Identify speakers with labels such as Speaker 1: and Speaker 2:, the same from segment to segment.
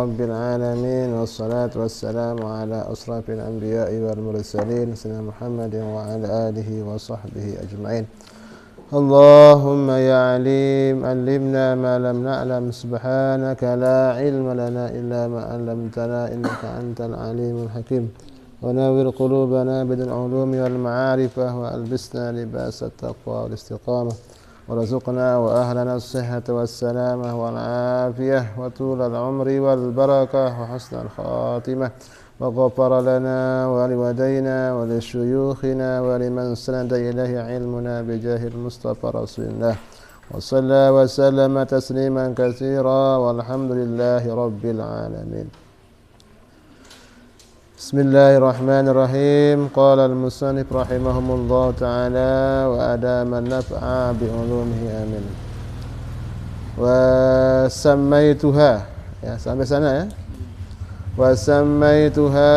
Speaker 1: rabbil alamin wassalatu wassalamu ala asrafil anbiya'i wal mursalin sayyidina Muhammadin wa ala alihi wa sahbihi ajma'in. Allahumma ya alim allimna ma lam na'lam subhanaka la ilma lana illa ma 'allamtana innaka antal alimul hakim. Wa nawwir qulubana bil ulumi wal ma'arifah wa albisna libasat taqwa wal istiqamah. ورزقنا وأهلنا الصحة والسلامة والعافية وطول العمر والبركة وحسن الخاتمة وغفر لنا ولوالدينا ولشيوخنا ولمن سند إليه علمنا بجاه المصطفى رسول الله وصلى وسلم تسليما كثيرا والحمد لله رب العالمين. Bismillahirrahmanirrahim. Qala al-musannif rahimahumullah ta'ala wa adama naf'a bi'ulumihi amin. Wa sammaituha, ya sampai sana ya. Wa sammaituha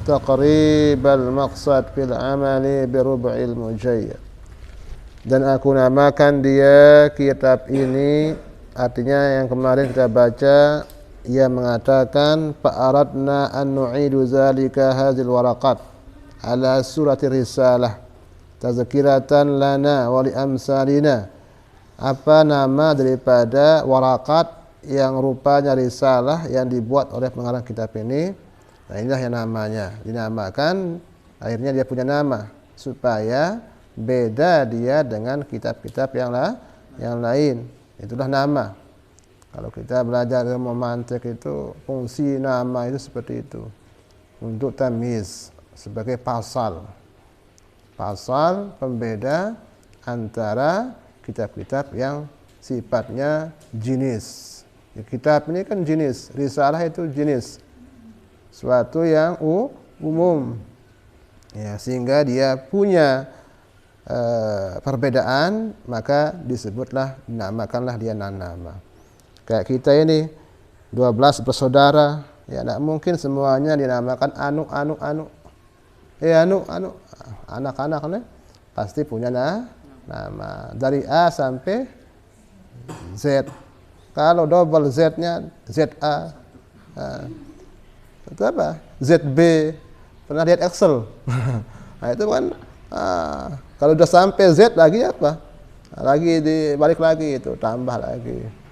Speaker 1: taqribal maqsad fil amali bi rub'il mujayyad. Dan aku namakan dia kitab ini, artinya yang kemarin kita baca, ia mengatakan fa'aradna an nu'idu zalika hadzal waraqat ala surati risalah tazkiratan lana wa li amsalina. Apa nama daripada waraqat yang rupanya risalah yang dibuat oleh pengarang kitab ini? Nah, inilah yang namanya dinamakan, akhirnya dia punya nama supaya beda dia dengan kitab-kitab yang lain. Itulah nama. Kalau kita belajar ilmu mantik itu fungsi nama itu seperti itu. Untuk tamyiz sebagai pasal pembeda antara kitab-kitab yang sifatnya jenis. Kitab ini kan jenis, risalah itu jenis. Suatu yang umum. Ya, sehingga dia punya perbedaan, maka disebutlah, dinamakanlah dia nama. Kayak kita ini 12 bersaudara, ya tidak mungkin semuanya dinamakan anu. Anak-anak nih pasti punya nama dari A sampai Z. Kalau double Z-nya ZA. Itu apa? ZB. Pernah lihat Excel? Nah, itu kan kalau udah sampai Z lagi apa? Lagi dibalik lagi itu, tambah lagi.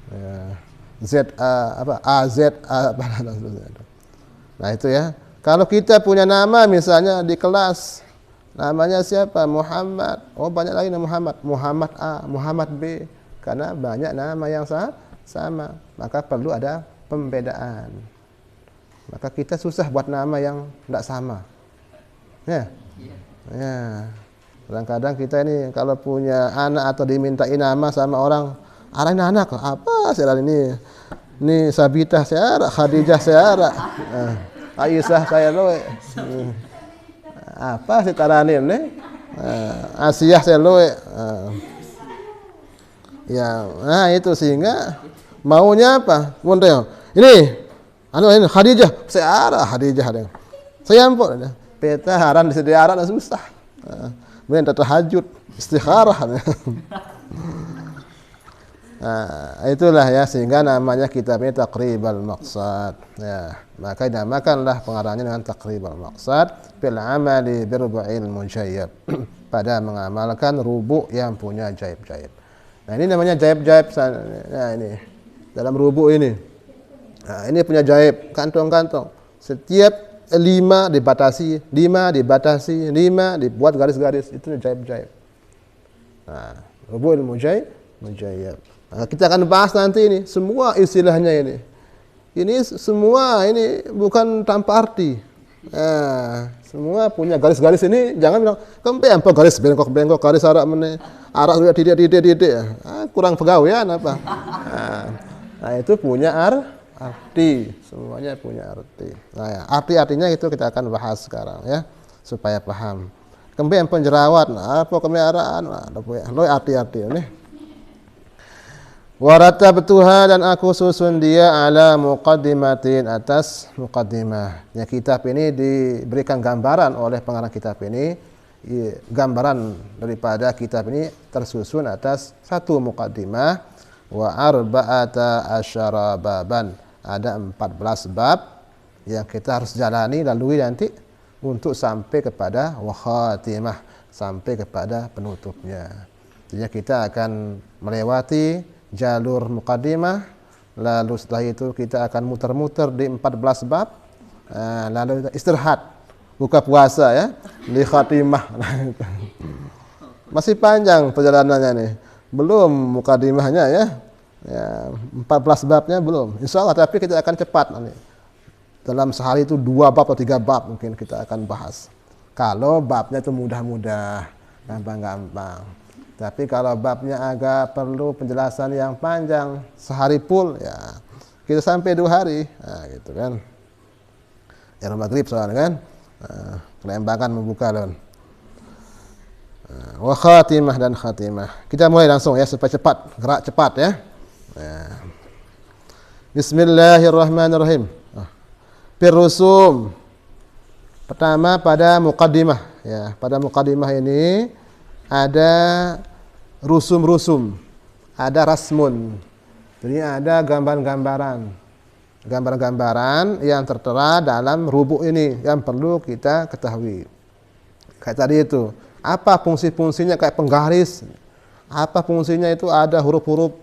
Speaker 1: Ya, ZA apa AZA apa. Nah itu ya. Kalau kita punya nama misalnya di kelas, namanya siapa? Muhammad. Oh banyak lagi nama Muhammad. Muhammad A, Muhammad B. Karena banyak nama yang sama. Maka perlu ada pembedaan. Maka kita susah buat nama yang tidak sama. Ya. Ya. Kadang-kadang kita ini kalau punya anak atau dimintai nama sama orang, arahin anak apa saya ini Sabitah saya ara, Khadijah saya ara, Aisyah saya loe, apa sih taranin nih, Asiyah saya loe, ya, nah itu sehingga maunya apa, mondel, ini Khadijah saya ara, Khadijah deh, saya ampun, peta haran disediakan susah, kemudian tahajud istikharah. Nah, itulah ya sehingga namanya kitab ini Taqribal Maqsad. Ya, maka dinamakanlah pengarangnya dengan Taqribal Maqsad fil amali bi rubu'il mujayyab. Pada mengamalkan rubu' yang punya jaib-jaib. Nah, ini namanya jaib-jaib. Nah, ini dalam rubu' ini. Nah, ini punya jaib, kantong-kantong. Setiap 5 dibatasi, 5 dibuat garis-garis, itu jaib-jaib. Nah, rubu'il mujayyab. Nah, kita akan bahas nanti ini semua istilahnya ini. Ini semua ini bukan tanpa arti. Nah, semua punya garis-garis ini. Jangan bilang kempe apa garis bengkok garis arak sudah titik. Kurang pegawaian apa. Nah, itu punya arti. Semuanya punya arti. Nah, ya, arti-artinya itu kita akan bahas sekarang ya supaya paham. Kempe penjerawat, apa kemeraan, lo arti-arti ini. Waratabtuha dan aku susun dia ala muqaddimatin atas muqaddimah. Ya, kitab ini diberikan gambaran oleh pengarang kitab ini. Gambaran daripada kitab ini tersusun atas satu muqaddimah wa arba'ata asyara baban. ada 14 bab yang kita harus jalani lalui nanti untuk sampai kepada khatimah, sampai kepada penutupnya. Jadi kita akan melewati jalur muqaddimah, lalu setelah itu kita akan muter-muter di 14 bab, lalu kita istirahat, buka puasa ya, di khatimah. Masih panjang perjalanannya nih, belum muqaddimahnya ya, 14 babnya belum. Insya Allah, tapi kita akan cepat nanti. Dalam sehari itu 2 bab atau 3 bab mungkin kita akan bahas. Kalau babnya itu mudah-mudah, gampang-gampang. Tapi kalau babnya agak perlu penjelasan yang panjang, sehari full ya kita sampai 2 hari. Nah, gitu kan. Ya maghrib soalnya kan. Kelembangan membuka loh. Wa khatimah dan khatimah. Kita mulai langsung ya supaya cepat, gerak cepat ya. Bismillahirrahmanirrahim. Pirusum. Pertama pada muqaddimah ya. Pada muqaddimah ini ada rusum-rusum, ada rasmun. Jadi ada gambar-gambaran. Gambar-gambaran yang tertera dalam rubuk ini yang perlu kita ketahui. Kayak tadi itu, apa fungsi-fungsinya kayak penggaris? Apa fungsinya itu ada huruf-huruf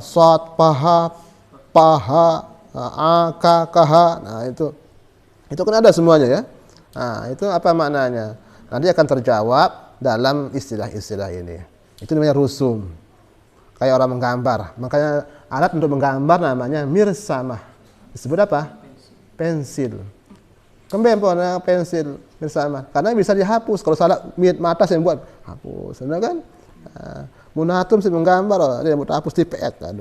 Speaker 1: shad, paha, kah. Nah, itu kan ada semuanya ya. Nah, itu apa maknanya? Nanti akan terjawab dalam istilah-istilah ini. Itu namanya rusum. Kayak orang menggambar. Makanya alat untuk menggambar namanya mirsamah. Disebut apa? Pensil. Kembali pensil mirsamah. Karena bisa dihapus. Kalau salah mata saya buat hapus. Benar kan? Munatum sih menggambar, dia mau hapus di pet kan.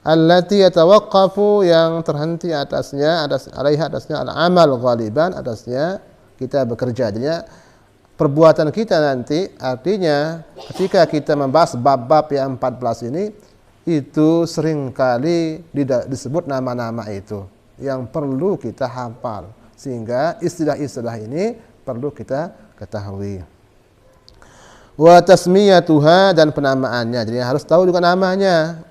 Speaker 1: Allati yatawaqqafu, yang terhenti atasnya, atasnya al-amal ghaliban, atasnya kita bekerja. Jadinya perbuatan kita nanti, artinya ketika kita membahas bab-bab yang 14 ini, itu seringkali disebut nama-nama itu yang perlu kita hafal, sehingga istilah-istilah ini perlu kita ketahui. Wa tasmiyatuha, dan penamaannya, jadi harus tahu juga namanya.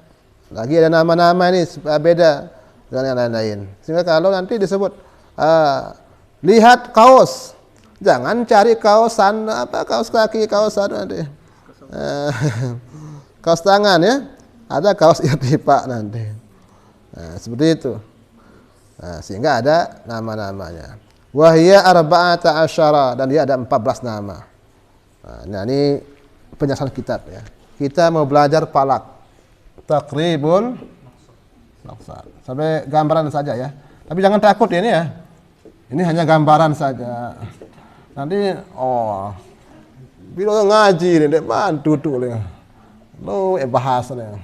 Speaker 1: Lagi ada nama-nama ini supaya beda dengan yang lain-lain. Sehingga kalau nanti disebut lihat kaos, jangan cari kaosan kaos kaki, kaosan nanti. Kaos tangan ya. Ada kaos irtifa nanti. Nah, seperti itu. Nah, sehingga ada nama-namanya. Wahia arba'ata asyara, dan dia ada 14 nama. Nah, ini penjelasan kitab ya. Kita mau belajar falak. Taqribul maqsad. Sampai gambaran saja ya. Tapi jangan takut ini ya. Ini hanya gambaran saja. Nanti bila ngaji ini dek bantu tuh ya. Lo bahasanya.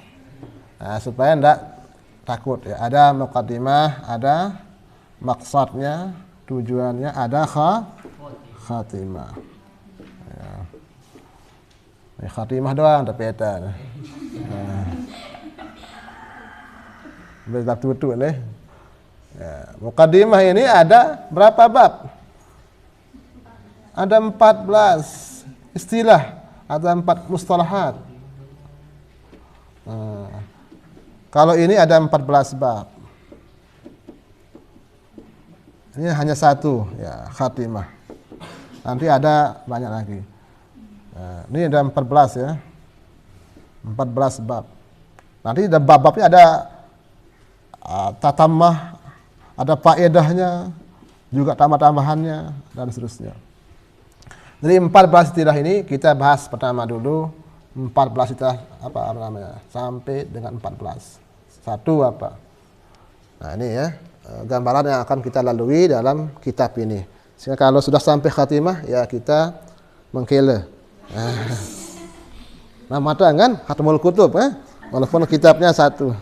Speaker 1: Nah, supaya enggak takut ya. Ada muqaddimah, ada maqsadnya, tujuannya, ada khatimah. Ya. Khatimah doang tapi eta. Nah. Betul tutup nih. Ya, muqaddimah ini ada berapa bab? Ada 14 istilah, ada 4 mustalahat. Kalau ini ada 14 bab. Ini hanya satu ya, khatimah. Nanti ada banyak lagi. Nah, ini ada 14 ya. 14 bab. Nanti ada bab-babnya, ada tatamah, ada faedahnya, juga tambah-tambahannya, dan seterusnya. Jadi 14 istilah ini kita bahas pertama dulu. 14 istilah apa namanya, sampai dengan 14. Satu apa? Nah ini ya, gambaran yang akan kita lalui dalam kitab ini. Sehingga kalau sudah sampai khatimah, ya kita mengkele. Nah mata kan, Khatamul Kutub walaupun kitabnya satu.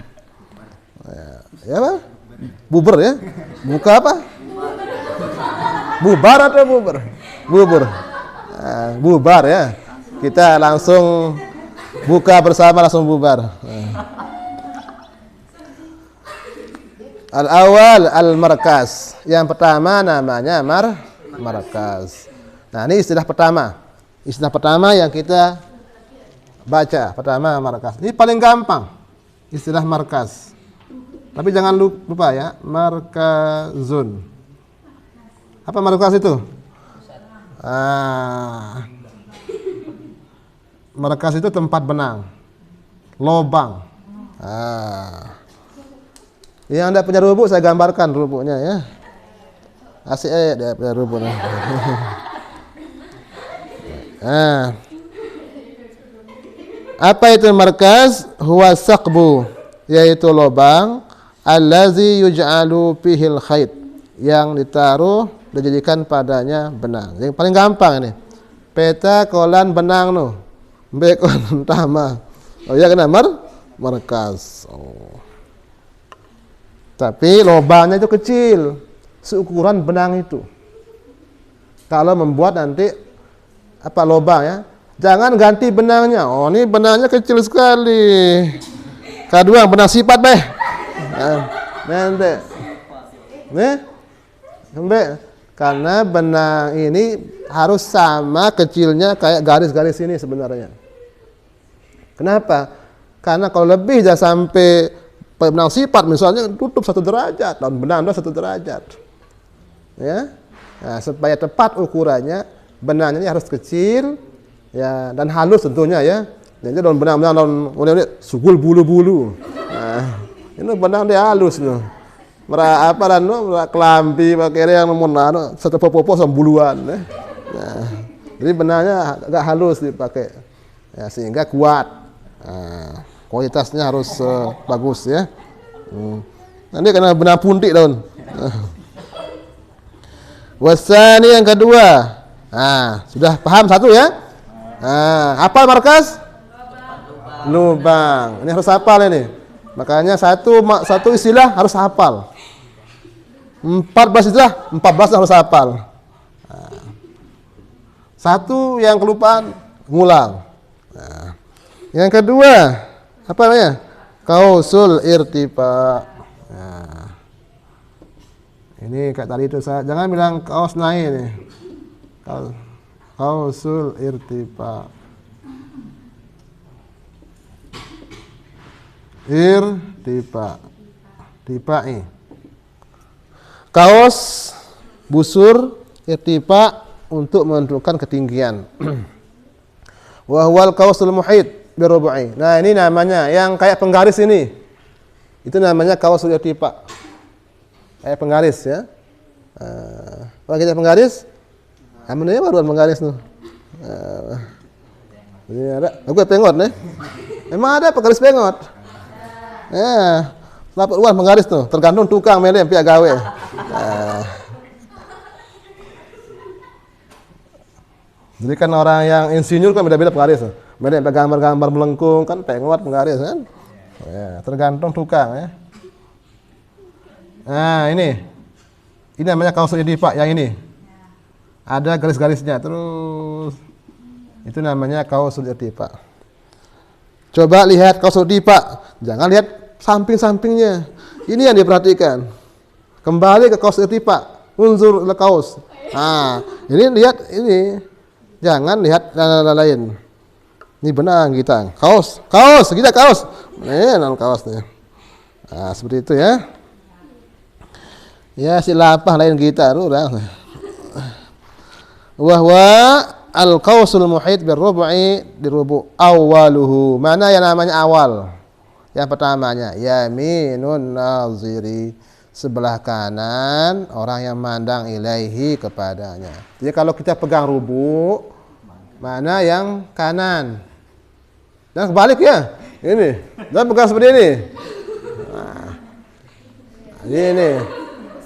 Speaker 1: Ya apa? Bubar ya? Buka apa? Bubar atau bubar? Bubur. Bubar ya. Kita langsung buka bersama, langsung bubar. Al-awwal al-markaz. Yang pertama namanya markaz. Nah, ini istilah pertama. Istilah pertama yang kita baca. Pertama markaz. Ini paling gampang. Istilah markaz. Tapi jangan lupa ya, markazun. Apa markaz itu? Markaz itu tempat benang, lobang. Yang Anda punya rubuk saya gambarkan rubuknya ya. Asik dia punya rubuknya. Apa itu markaz? Huwa saqbu, yaitu lobang, allazi yuj'alu fihil khayt, yang ditaruh dijadikan padanya benang. Yang paling gampang ini. Peta kolan benang no. Bekon tama. Oh ya kena markas. Oh. Tapi lubangnya itu kecil, seukuran benang itu. Kalau membuat nanti apa lubang ya, jangan ganti benangnya. Oh ini benangnya kecil sekali. Kedua benang sifat beh. Nanti. Nih, sampai karena benang ini harus sama kecilnya kayak garis-garis ini sebenarnya. Kenapa? Karena kalau lebih jangan sampai benang sifat misalnya tutup 1 derajat, dan benang 1 derajat. Ya. Nah, supaya tepat ukurannya, benangnya ini harus kecil ya dan halus tentunya ya. Jadi daun benang-benang daun sugul bulu-bulu. Nah, ini benang dia halus loh. Mera apa dan kelambi pakai yang nomor satu popo sama buluan. Nah, jadi benangnya agak halus dipakai, ya, sehingga kuat. Nah, kualitasnya harus bagus ya. Nanti kena benang puntik daun. Wasani yang kedua. Nah, sudah paham satu ya? Nah, hafal markas? Lubang. Ini harus hafal ini. Makanya satu istilah harus hafal. 14 istilah, 14 harus hafal. Nah, satu yang kelupaan, ngulang. Nah, yang kedua, apa namanya? Kausul irtifa. Nah, ini kayak tadi itu saya jangan bilang kaos naik nih. Kausul irtifa. Irtifa. Tipai. Kaos, busur, irtifa untuk menentukan ketinggian. Wa huwal kausul muhit birubu'i. Nah, ini namanya yang kayak penggaris ini. Itu namanya kausul irtifa. Kayak penggaris ya. Kalau kita penggaris, namanya baruan penggaris tuh. Ini ada, aku pengot nih. Memang ada penggaris pengot. Ya, dapat uang penggaris tuh, tergantung tukang melem pihak gawe. Jadi kan orang yang insinyur kan beda-beda penggaris. Melem gambar-gambar melengkung kan pengot penggaris kan. Ya, tergantung tukang ya. Nah, ini namanya kausul irtifa yang ini. Ada garis-garisnya terus. Itu namanya kausul irtifa. Coba lihat kausul irtifa, jangan lihat samping-sampingnya. Ini yang diperhatikan. Kembali ke kausul irtifa, unzur ila kaus. Nah, ini lihat ini. Jangan lihat lain. Ini benang kita. Kaos, kita kaos. Non kaos nih. Nah, seperti itu ya. Ya silapah lain kita udah. Wa al-qausul muhit birrubu'i dirubu' awaluhu. Mana yang namanya awal? Yang pertamanya yaminun naziri, sebelah kanan orang yang mandang ilaihi kepadanya. Jadi kalau kita pegang rubu', mana yang kanan? Dan kebalik ya. Ini. Dan pegang seperti ini. Nah, ini.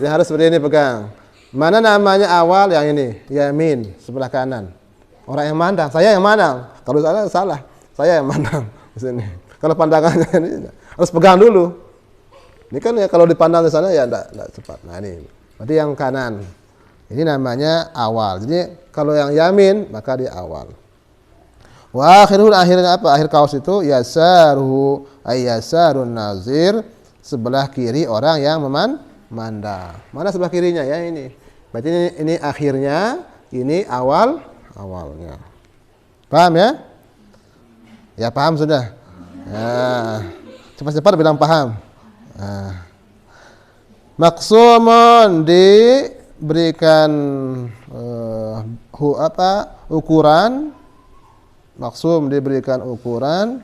Speaker 1: Jadi harus seperti ini pegang. Mana namanya awal? Yang ini, yamin, sebelah kanan. Orang yang mandang, saya yang mandang. Kalau salah, saya yang mandang di sini. Kalau pandangannya ini harus pegang dulu. Ini kan ya kalau dipandang di sana ya enggak cepat. Nah ini, berarti yang kanan. Ini namanya awal. Jadi kalau yang yamin maka di awal. Wa akhirul akhirnya apa? Akhir kaos itu yasaruhu ay yasarun nazir, sebelah kiri orang yang memandang. Mana sebelah kirinya ya ini. Berarti ini akhirnya, ini awalnya. Paham ya? Ya paham sudah. Ya. Cepat-cepat bilang paham. Nah. Maqsumun diberikan ukuran. Maksum diberikan ukuran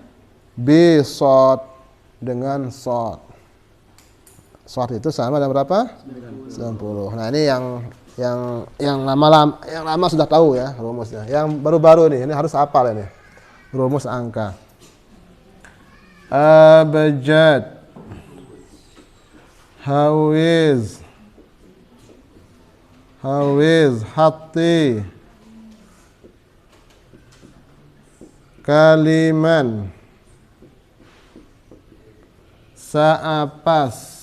Speaker 1: bisod dengan sod. Sod itu sama dengan berapa? 90. Nah, ini yang lama sudah tahu ya rumusnya. Yang baru-baru ini harus hafal ini. Rumus angka. Abjad, hawiz, hati, kaliman, sa'apas,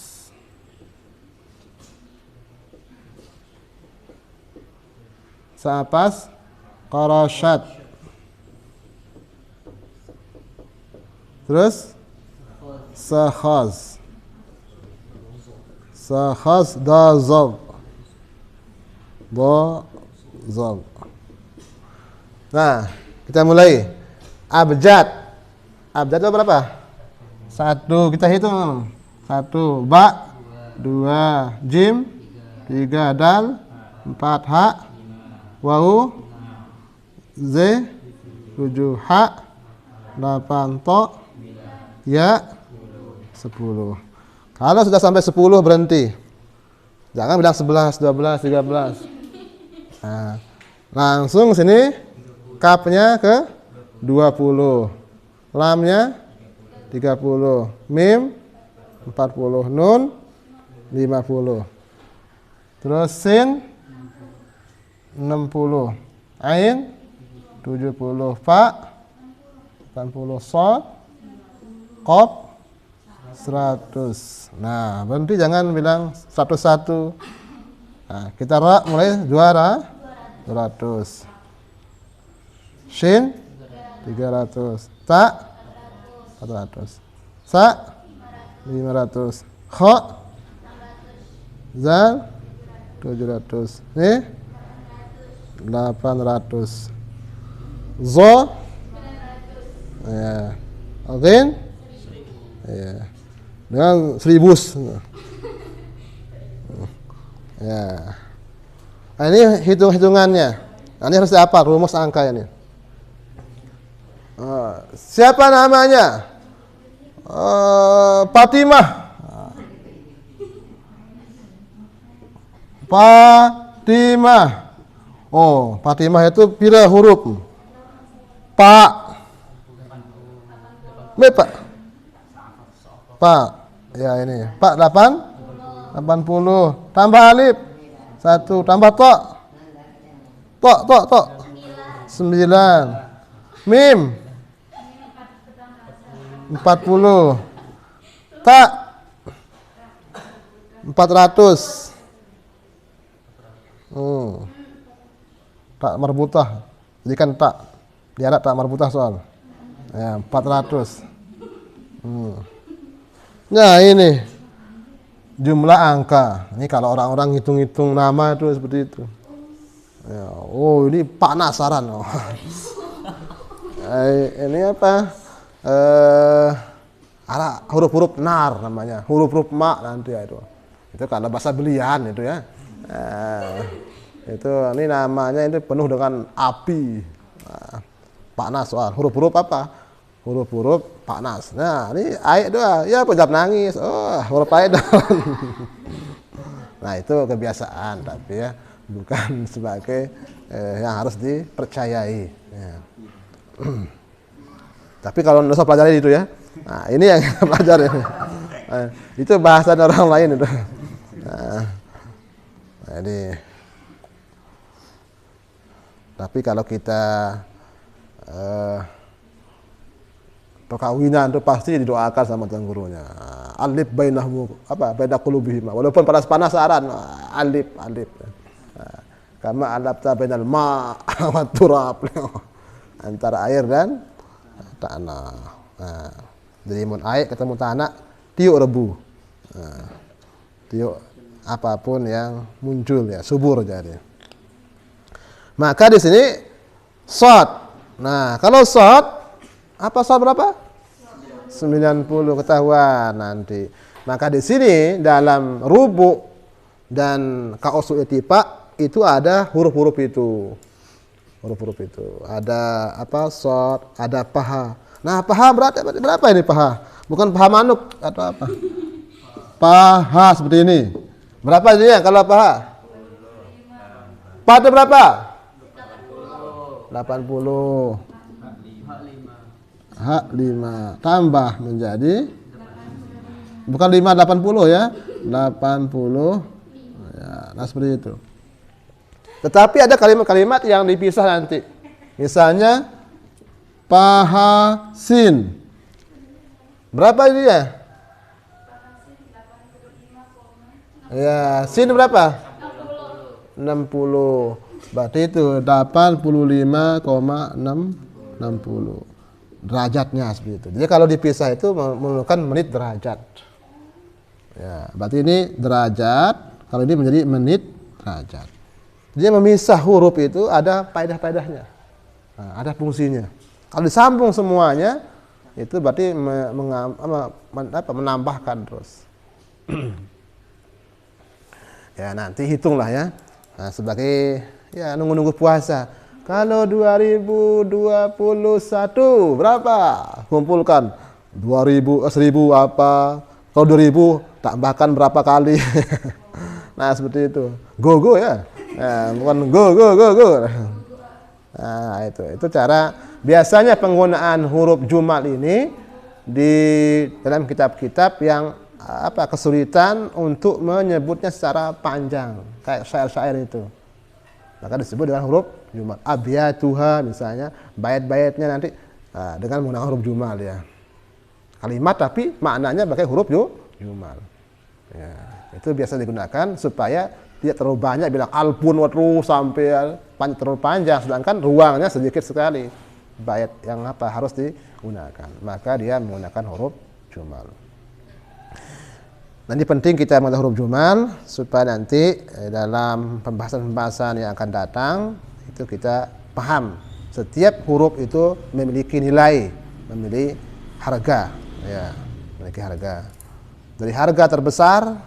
Speaker 1: qarashat, terus sakhaz, dazab, Nah, kita mulai. Abjad itu berapa? 1, kita hitung. 1 ba, 2 jim, 3 dal, 4 ha, wawu, z, 7 ha, 8 to, ya, 10. Kalau sudah sampai 10 berhenti. Jangan bilang 11, 12, 13. Nah, langsung sini kapnya ke 20. Lamnya 30. Mim 40. Nun 50. Terus sin 60. Ain 70. Fa 80. Shad qaf 100. Nah, berhenti, jangan bilang 101. Nah, kita mulai juara 200. Shin 300. Ta 400. Sa 500. Kha zal 700. Nih 800. Zo ya. Ghin ya. Dengan 1000. Ya. Nah, ini hitung-hitungannya. Nah, ini harus apa? Rumus angka ini. Siapa namanya? Fatimah. Fatimah. Oh, Fatimah itu pira huruf? Pak. Ya ini. Pak 80. Tambah alif 1. Tambah to. 9. Mim 40. Ta 400. Tak marbutah. Jadikan tak. Diarak tak marbutah soal. Ya, 400. Nah, ini jumlah angka. Ini kalau orang-orang hitung-hitung nama itu seperti itu. Ya, oh, ini penasaran. Oh. Ini apa? Huruf-huruf nar namanya, huruf-huruf ma nanti ya itu kalau bahasa belian itu ya. Itu ini namanya itu penuh dengan api. Panas soal huruf-huruf apa? Huruf-huruf panas. Nah, ini ayat doa ya pejam nangis. Oh, huruf ayat. Nah, itu kebiasaan tapi ya bukan sebagai yang harus dipercayai ya. Tapi kalau nggak usah pelajari itu ya. Nah, ini yang kita pelajari. Itu bahasan orang lain itu. Jadi, tapi kalau kita perkawinan itu pasti didoakan sama tuan gurunya. Alif bainahum baina qulubihim. Walaupun panas-panasan, alif. Kama alafta bainal ma' wa turab. Antara air dan tanah. Nah, jadi mun air ketemu tanah, tiuk rebu. Nah, tiuk apapun yang muncul ya, subur jadi. Maka di sini shad. Nah, kalau shad apa shad berapa? 90 ketahuan nanti. Maka di sini dalam rubu dan kausul ittifaq itu ada huruf-huruf itu. Huruf-huruf itu. Ada apa? Shad, ada paha. Nah, paha berapa ini paha? Bukan paha manuk atau apa? Paha seperti ini. Berapa ini ya kalau paha? Paha itu berapa? 80. Hak 5 tambah menjadi bukan 5 80 ya. 80 ya, nah seperti itu. Tetapi ada kalimat-kalimat yang dipisah nanti. Misalnya paha sin. Berapa ini ya? Ya, sin berapa? 60. Berarti itu 85,660. Derajatnya seperti itu. Jadi kalau dipisah itu menunjukkan menit derajat. Ya, berarti ini derajat, kalau ini menjadi menit derajat. Jadi memisah huruf itu ada faedah-faedahnya. Nah, ada fungsinya. Kalau disambung semuanya itu berarti menambahkan terus. Ya, nanti hitunglah ya. Nah, sebagai ya nunggu-nunggu puasa. Kalau 2021 berapa? Kumpulkan 1000 apa? Kalau 2000 tambahkan berapa kali? Nah, seperti itu. Go ya. Nah, bukan go. Nah, itu cara biasanya penggunaan huruf jumal ini di dalam kitab-kitab yang kesulitan untuk menyebutnya secara panjang, kayak syair-syair itu. Maka disebut dengan huruf jumal. Abyatuha misalnya, bait-baitnya nanti dengan menggunakan huruf jumal ya. Kalimat tapi maknanya pakai huruf jumal. Ya, itu biasa digunakan supaya tidak terlalu banyak bilang alpun watru sampai terlalu panjang, sedangkan ruangnya sedikit sekali. Bait yang harus digunakan. Maka dia menggunakan huruf jumal. Nanti penting kita mengetahui huruf jumal supaya nanti dalam pembahasan-pembahasan yang akan datang itu kita paham setiap huruf itu memiliki nilai, memiliki harga, ya, memiliki harga. Dari harga terbesar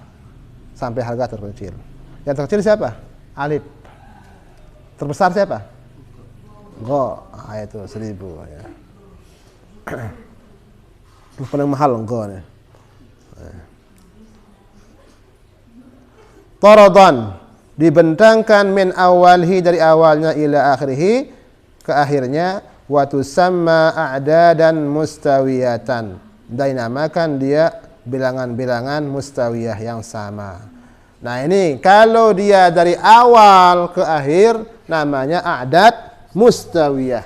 Speaker 1: sampai harga terkecil. Yang terkecil siapa? Alif. Terbesar siapa? Go. Itu 1000 ya. Paling mahal go nih. Taradan dibentangkan min awalhi dari awalnya ila akhirih ke akhirnya wa tusamma a'dadan mustawiyatan. Dinamakan dia bilangan-bilangan mustawiyah yang sama. Nah, ini kalau dia dari awal ke akhir namanya a'dad mustawiyah.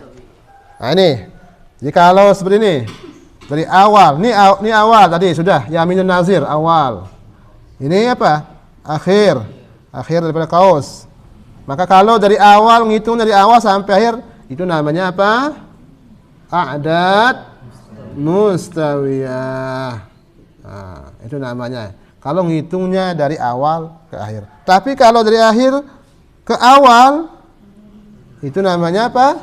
Speaker 1: Nah, ini. Jadi kalau seperti ini dari awal, ini awal tadi sudah yaminun nazir awal. Ini apa? Akhir daripada kaus. Maka kalau dari awal ngitung dari awal sampai akhir itu namanya apa? A'dad mustawiyah. Nah, itu namanya. Kalau ngitungnya dari awal ke akhir. Tapi kalau dari akhir ke awal itu namanya apa?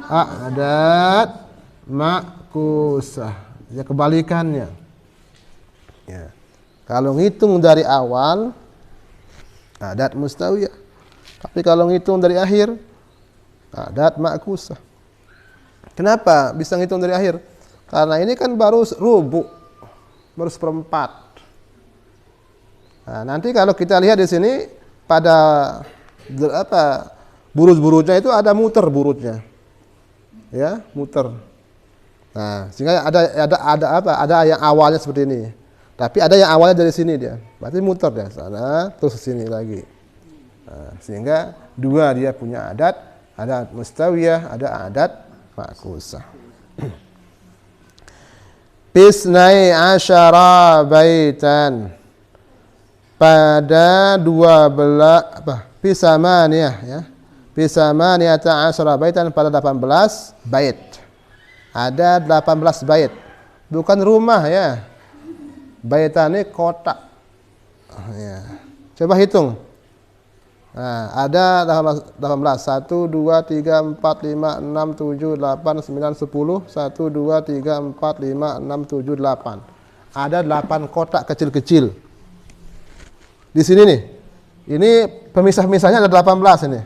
Speaker 1: A'dad ma'kusah. Ya, kebalikannya. Ya. Kalau ngitung dari awal a'dad mustawiyah. Tapi kalau ngitung dari akhir a'dad ma'kusah. Kenapa bisa ngitung dari akhir? Karena ini kan baru rubu, baru seperempat. Nah, nanti kalau kita lihat di sini pada buruj-burujnya itu ada muter burujnya. Ya, muter. Nah, sehingga ada yang awalnya seperti ini. Tapi ada yang awalnya dari sini dia. Berarti muter dari sana terus ke sini lagi. Nah, sehingga dua dia punya adat mustawiyah, ada adat ma'kusah. Bisnai asyara baitan. Pada 12 bisamaniyah ya. Bisamaniyata asyara baitan pada 18 bait. Ada 18 bait. Bukan rumah ya. Baitan ini kotak. Ya. Coba hitung. Nah, ada 18. 1, 2, 3, 4, 5, 6, 7, 8, 9, 10. 1, 2, 3, 4, 5, 6, 7, 8. ada 8 kotak kecil-kecil. Di sini nih. Ini pemisah-misahnya ada 18 ini.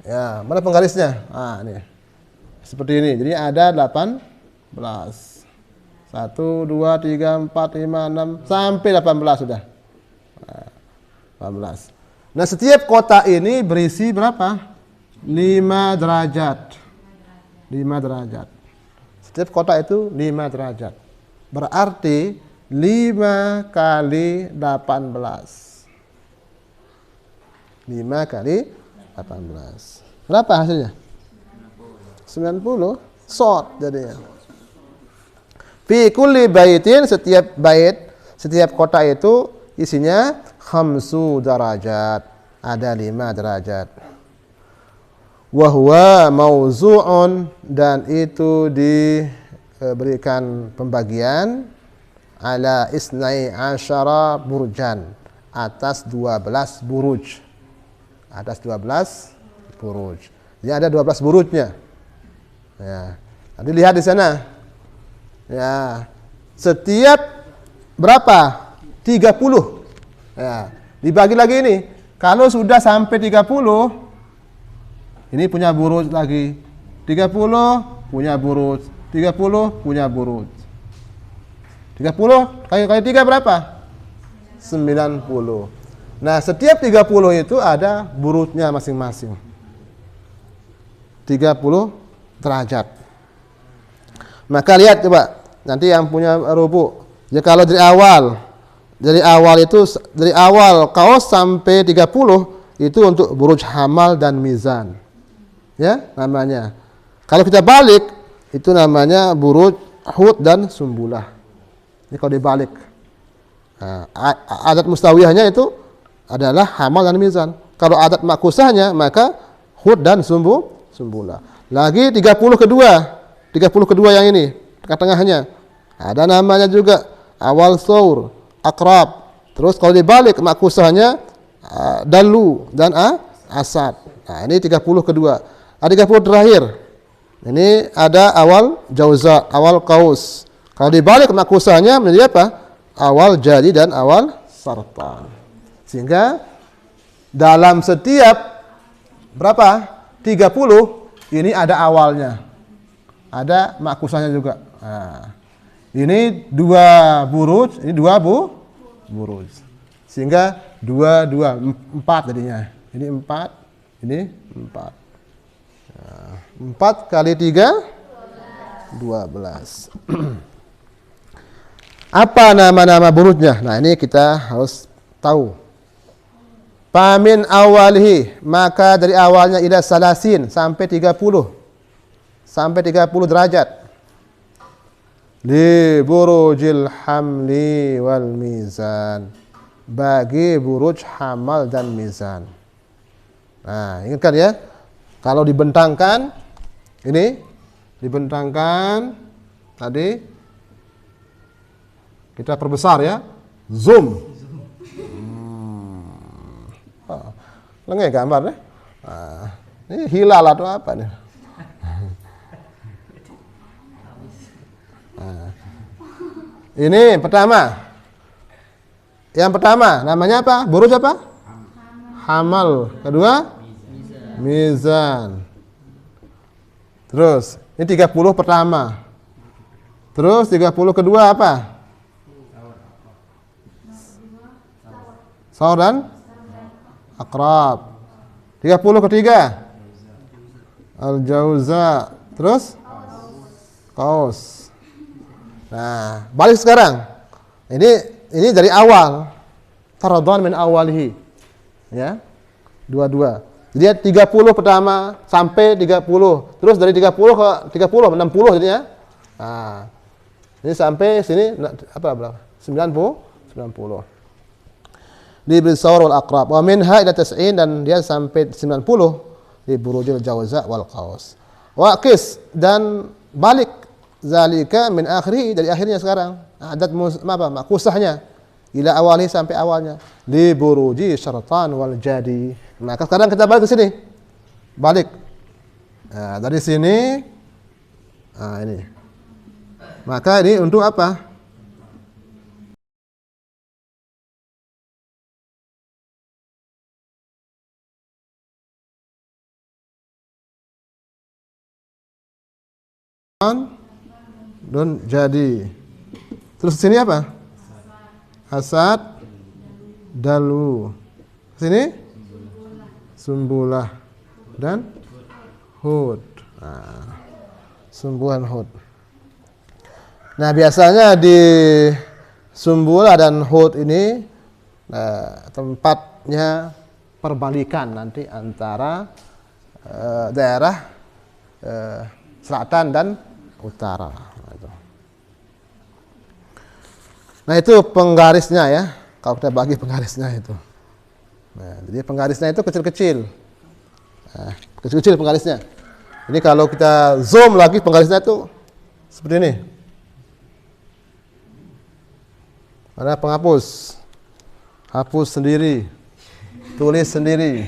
Speaker 1: Ya, mana penggarisnya? Ah, ini. Seperti ini. Jadi ada 18. 1, 2, 3, 4, 5, 6 sampai 18 sudah. 18. Nah, setiap kotak ini berisi berapa? 5 derajat. 5 derajat. Setiap kotak itu 5 derajat. Berarti 5 kali 18. 5 kali 18. Berapa hasilnya? 90. Short jadinya. Fi kulli baitin, setiap bait, setiap kotak itu isinya khamsu derajat. Ada 5 derajat. Wa huwa mauzu'un, dan itu diberikan pembagian ala isnai asyara burjan, atas 12 buruj. Atas 12 buruj. Jadi ada 12 burujnya. Ya. Nanti lihat di sana. Ya. Setiap berapa? 30. Ya. Dibagi lagi ini. Kalau sudah sampai 30, ini punya buruj lagi. 30 punya buruj. 30 punya buruj. 30 kali 3 berapa? 90. Nah, setiap 30 itu ada burujnya masing-masing. 30 derajat. Maka lihat coba, nanti yang punya rubu. Ya kalau dari awal kaos sampai 30 itu untuk buruj hamal dan mizan. Ya, namanya. Kalau kita balik, itu namanya buruj hud dan sumbulah. Ini kalau dibalik. Nah, adat mustawiyahnya itu adalah hamal dan mizan. Kalau adat makusahnya maka hud dan sumbulah. Lagi 30 kedua yang ini, tengah-tengahnya. Ada namanya juga awal saur, akrab. Terus kalau dibalik makusahnya dalu dan asad. Nah, ini 30 kedua. Ada 30 terakhir. Ini ada awal jauza, awal kaus. Kalau dibalik makusahnya menjadi apa? Awal jadi dan awal sartan. Sehingga dalam setiap berapa? 30 ini ada awalnya. Ada makusahnya juga. Nah, ini 2 buruj, ini 2 buruj. Sehingga 4 jadinya. Ini 4, ini 4. Nah, 4 kali 3 12. Apa nama-nama burujnya? Nah, ini kita harus tahu. Pamin awalihi, maka dari awalnya ila salasin sampai 30. Sampai 30 derajat. Li burujil hamli wal mizan, bagi buruj hamal dan mizan. Nah, ingatkan ya. Kalau dibentangkan, ini dibentangkan tadi kita perbesar ya. Zoom. Lengah gambar deh. Nah, ini hilal atau apa nih? Nah, ini pertama. Yang pertama namanya apa? Buruj apa? Hamal. Kedua? Mizan. Terus, ini 30 pertama. Terus 30 kedua apa? Saur dan akrab. 30 ketiga al-jauza. Terus kaus. Nah, balik sekarang. Ini dari awal. Taradhan min awalihi. Ya. Dua-dua. Jadi 30 pertama sampai 30. Terus dari 30 ke 30 60 jadinya. Nah. Ini sampai sini berapa? 90. Di bisawar wal aqrab. Wa minha ila 90, dan dia sampai 90 di burujil jawza wal qaus. Wa qis, dan balik zalika min akhiri, dari akhirnya sekarang. Adat makusahnya ila awali, sampai awalnya. Di buruji syartan wal jadi. Maka sekarang kita balik ke sini. Balik. Nah, dari sini. Nah, ini. Maka ini untuk apa? Don jadi. Terus sini apa? Hasad, dalu. Sini sumbulah dan hud. Nah, sumbuhan hud. Nah, biasanya di sumbulah dan hud ini tempatnya perbalikan nanti antara daerah selatan dan utara. Nah, itu penggarisnya ya. Kalau kita bagi penggarisnya itu. Nah, jadi penggarisnya itu kecil-kecil. Nah, kecil-kecil penggarisnya. Ini kalau kita zoom lagi penggarisnya itu seperti ini. Ada penghapus. Hapus sendiri. Tulis sendiri.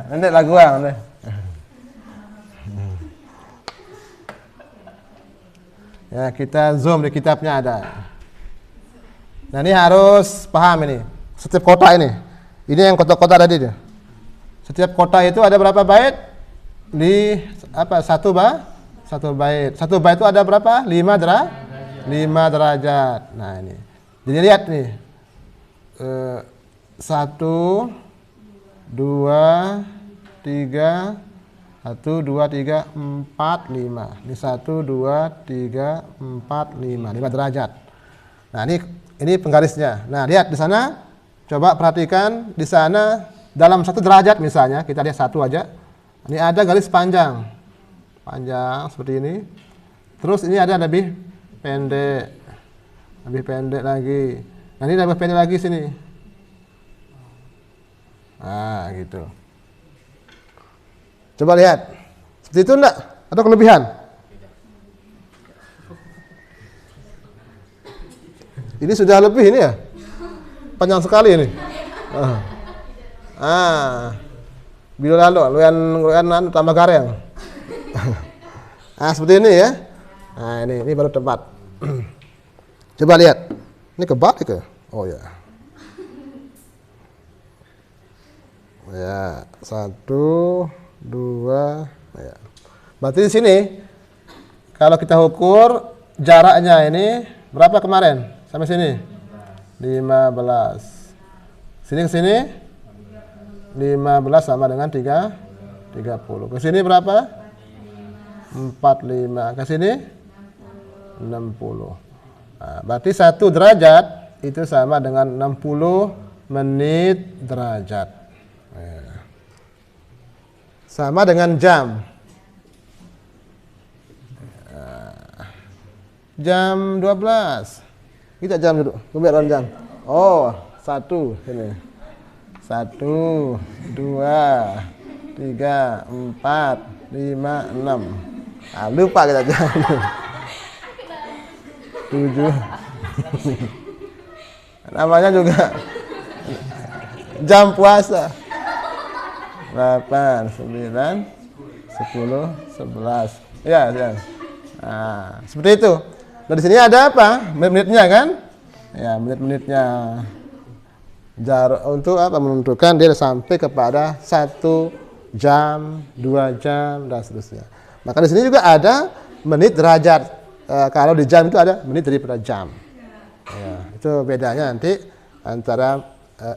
Speaker 1: Nanti lagu nanti. Ya, kita zoom di kitabnya ada. Nah, ini harus paham ini. Setiap kota ini. Ini yang kota-kota tadi dia. Setiap kota itu ada berapa bait? Di apa? Satu bait. Satu bait itu ada berapa? 5 derajat. Nah, ini. Jadi lihat nih. 1 2 3 1 2 3 4 5. Ini 1 2 3 4 5. 5 derajat. Nah, ini penggarisnya. Nah, lihat di sana. Coba perhatikan di sana dalam 1 derajat misalnya, kita lihat satu aja. Ini ada garis panjang. Panjang seperti ini. Terus ini ada lebih pendek. Lebih pendek lagi. Nah, ini lebih pendek lagi sini. Nah, gitu. Coba lihat. Seperti itu enggak? Atau kelebihan? Ini sudah lebih ini ya? Panjang sekali ini. Bilo lalu, luan tambah gareng. Seperti ini ya. Nah, ini baru tempat. Coba lihat. Ini kebalik ya? Oh ya. Ya, 1 2 ya. Berarti di sini kalau kita ukur jaraknya ini berapa kemarin? Sampai sini 15. Sini ke sini 15 sama dengan 30. Ke sini berapa? 45. Ke sini 60. Nah, berarti 1 derajat itu sama dengan 60 menit derajat. Sama dengan jam. Jam 12. Kita jam dulu. Kemudian jam. Oh, 1 ini. 1 2 3 4 5 6. Lupa kita jam. 7. Namanya juga jam puasa. 8, 9, 10, 11. Ya. Nah, seperti itu. Nah, di sini ada apa? Menit-menitnya kan? Ya, menit-menitnya. Untuk apa? Menentukan dia sampai kepada 1 jam, 2 jam, dan seterusnya. Maka di sini juga ada menit derajat. Kalau di jam itu ada menit daripada jam. Ya, itu bedanya nanti antara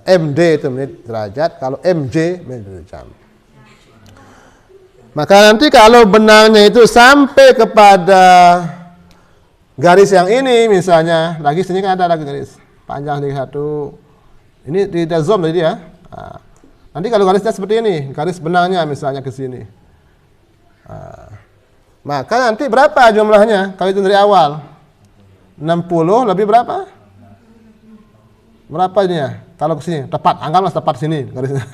Speaker 1: MD itu menit derajat, kalau MJ menit jam. Maka nanti kalau benangnya itu sampai kepada garis yang ini misalnya, lagi sini kan ada lagi garis panjang dari 1. Ini tidak zoom tadi ya. Nah, nanti kalau garisnya seperti ini, garis benangnya misalnya ke sini. Nah, maka nanti berapa jumlahnya? Kalau itu dari awal 60 lebih berapa? Berapa ini ya? Kalau ke sini tepat, anggaplah tepat sini garisnya.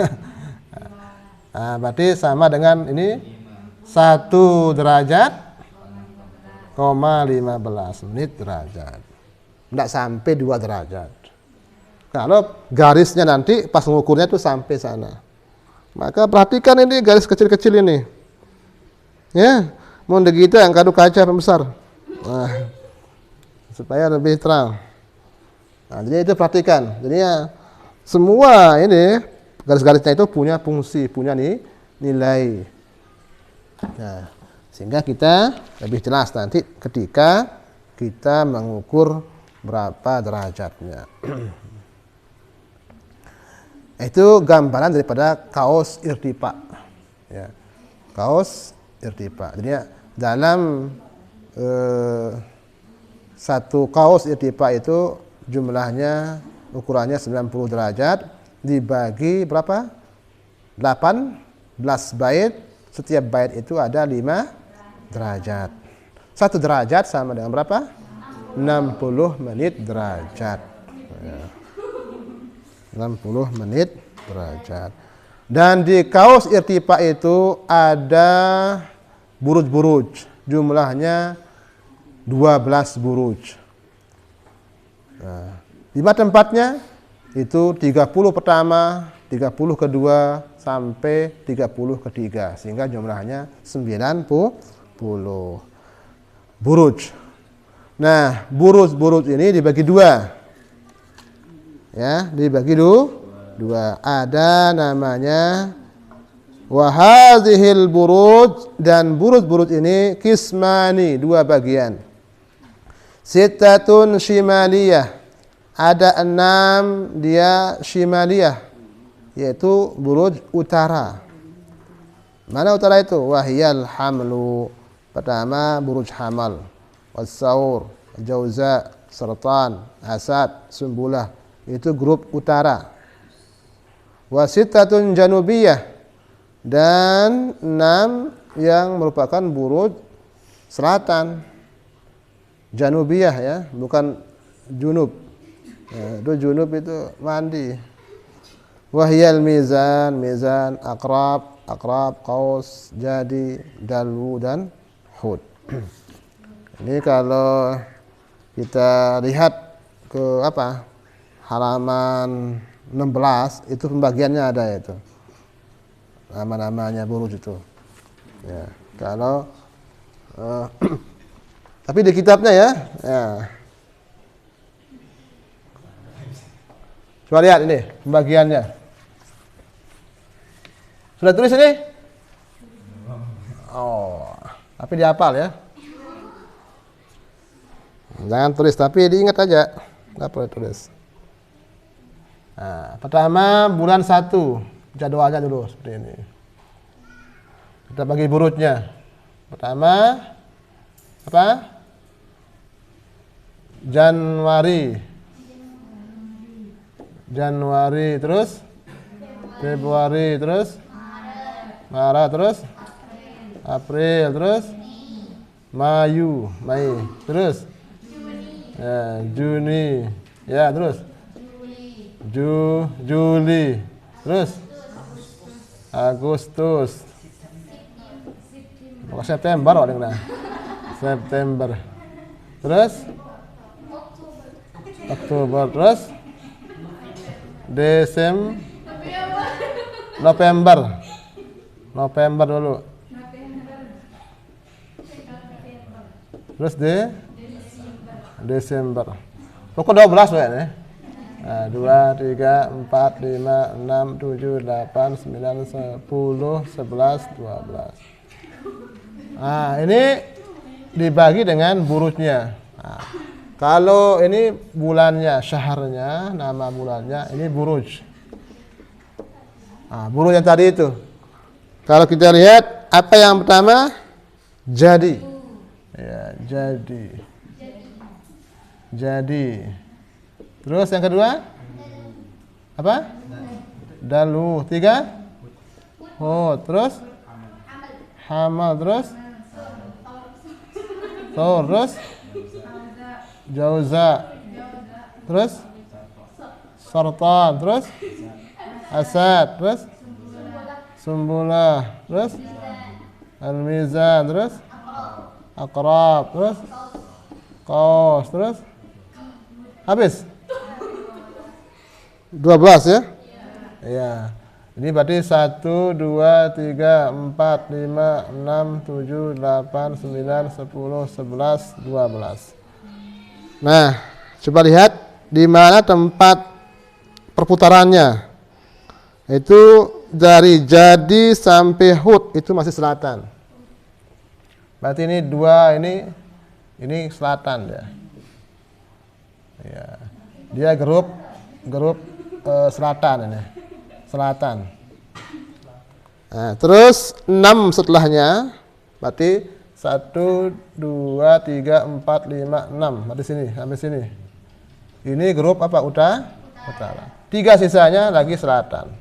Speaker 1: Nah, berarti sama dengan ini 1 derajat, 15 menit derajat. Tidak sampai 2 derajat. Kalau garisnya nanti pas mengukurnya itu sampai sana. Maka perhatikan ini garis kecil-kecil ini. Ya, mau begitu yang kadu kaca pembesar. Nah, supaya lebih terang. Nah, jadi itu perhatikan. Jadi ya semua ini garis-garisnya itu punya fungsi, punya nilai. Nah, sehingga kita lebih jelas nanti ketika kita mengukur berapa derajatnya. Itu gambaran daripada kaos irtifa. Ya. Kaos irtifa. Jadi dalam satu kaos irtifa itu jumlahnya ukurannya 90 derajat dibagi berapa? 18 bait. Setiap bait itu ada 5 derajat. 1 derajat sama dengan berapa? 60 menit derajat. 60 menit derajat. Dan di kaos irtifa itu ada buruj-buruj. Jumlahnya 12 buruj. Nah, 5 tempatnya itu 30 pertama, 30 kedua, sampai 30 ketiga. Sehingga jumlahnya 90 buruj. Nah, buruj-buruj ini dibagi dua. Ya, dibagi dua. Ada namanya wahadzihil buruj, dan buruj-buruj ini kismani, dua bagian. Sittatun shimaliyah, ada 6 dia shimaliyah, yaitu buruj utara. Mana utara itu? Wahiyal hamlu, pertama buruj hamal, was-saur, jauza, sertan, asad, sumbulah, itu grup utara. Wasittatun janubiyah, dan 6 yang merupakan buruj selatan. Janubiyah ya, bukan junub. Itu junub itu mandi. Wahyal mizan, mizan, akrab, qaus, jadi, dalwu, dan hud. Ini kalau kita lihat ke halaman 16 itu pembagiannya ada itu. Nama-namanya buruj itu. Ya, kalau tapi di kitabnya ya. Coba lihat ini pembagiannya. Sudah tulis ini? Oh, tapi dihafal ya. Jangan tulis, tapi diingat aja. Enggak boleh tulis. Nah, pertama bulan 1, jadwalnya dulu seperti ini. Kita bagi burujnya. Pertama apa? Januari, terus Februari, terus Maret, terus April, terus Mei, terus Juni, ya, terus Juli, terus Agustus, September, September, terus Oktober, terus November dulu, terus Desember. Pokok 12 ya. Nah, 2, 3, 4, 5, 6, 7, 8, 9, 10, 11, 12. Nah, ini dibagi dengan burujnya. Nah, kalau ini bulannya, syahrnya, nama bulannya, ini buruj. Nah, buruj yang tadi itu. Kalau kita lihat, apa yang pertama? Jadi. Ya, jadi. Terus yang kedua? Apa? Dalu. 3? Hud. Terus? Hamal. Terus? Thor. Terus? Jauza. Terus? Sartan. Terus? Asad. Terus? Sumbulah. Terus? Al-mizan. Terus? Akrab. Terus? Qaus. Terus? Habis? 12 ya? Iya. Ini berarti 1, 2, 3, 4, 5, 6, 7, 8, 9, 10, 11, 12. Nah, coba lihat di mana tempat perputarannya. Itu dari Jadi sampai Hud itu masih selatan. Berarti ini dua, ini selatan ya. Ya. Dia grup selatan ini. Selatan. Nah, terus 6 setelahnya berarti 1 2 3 4 5 6. Berarti sini sampai sini. Ini grup apa? Utara. 3 sisanya lagi selatan.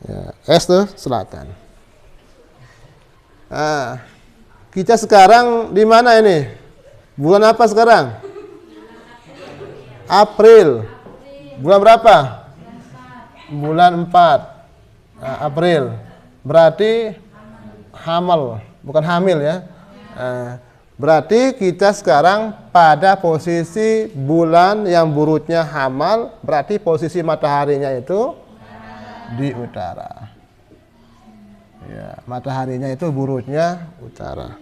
Speaker 1: Ya, S tuh selatan. Nah, kita sekarang di mana ini? Bulan apa sekarang? April. Bulan berapa? Bulan 4. Nah, April. Berarti hamil, bukan hamil ya. Nah, berarti kita sekarang pada posisi bulan yang burutnya hamal, berarti posisi mataharinya itu di utara. Ya, mataharinya itu burutnya utara.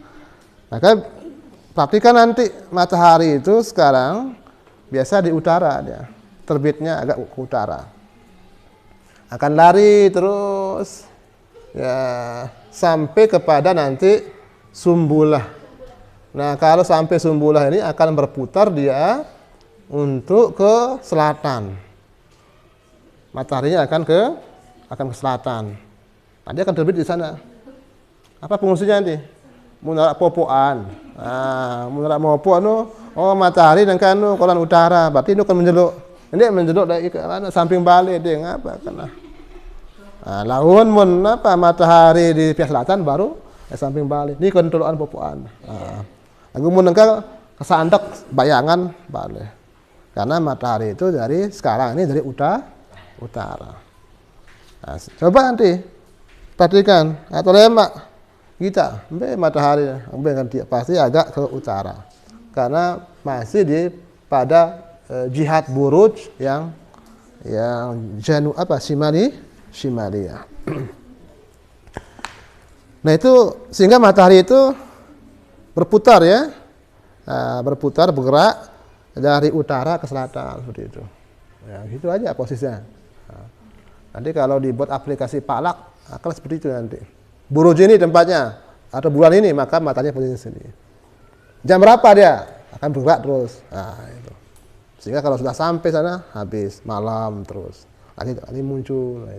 Speaker 1: Maka praktikan nanti matahari itu sekarang biasa di utara dia, terbitnya agak ke utara. Akan lari terus ya sampai kepada nanti sumbulah. Nah, kalau sampai sumbulah ini akan berputar dia untuk ke selatan. Mataharinya akan ke selatan. Nanti akan terbit di sana. Apa fungsinya nanti? Munarak popoan. Nah, munarak popoan matahari dan kanu kolan utara. Berarti itu akan menjeluk. Ini menjeluk dari ke samping balik dia ngapa karena. Nah, laun matahari di pihak selatan baru samping balik. Ini kontrolan popoan. Nah, aku menengkal kesandak bayangan balik. Karena matahari itu dari sekarang ini dari utara. Nah, coba nanti perhatikan atau lemak kita, matahari pasti agak ke utara. Karena masih di pada jihad buruj yang Shimalia. Nah, itu sehingga matahari itu berputar ya. Nah, bergerak dari utara ke selatan seperti itu. Ya, gitu aja posisinya. Nah, nanti kalau dibuat aplikasi palak akan seperti itu nanti. Buruj ini tempatnya atau bulan ini maka matanya posisi sini. Jam berapa dia akan bergerak terus. Nah, itu. Sehingga kalau sudah sampai sana habis malam terus. Lagi muncul. Nah,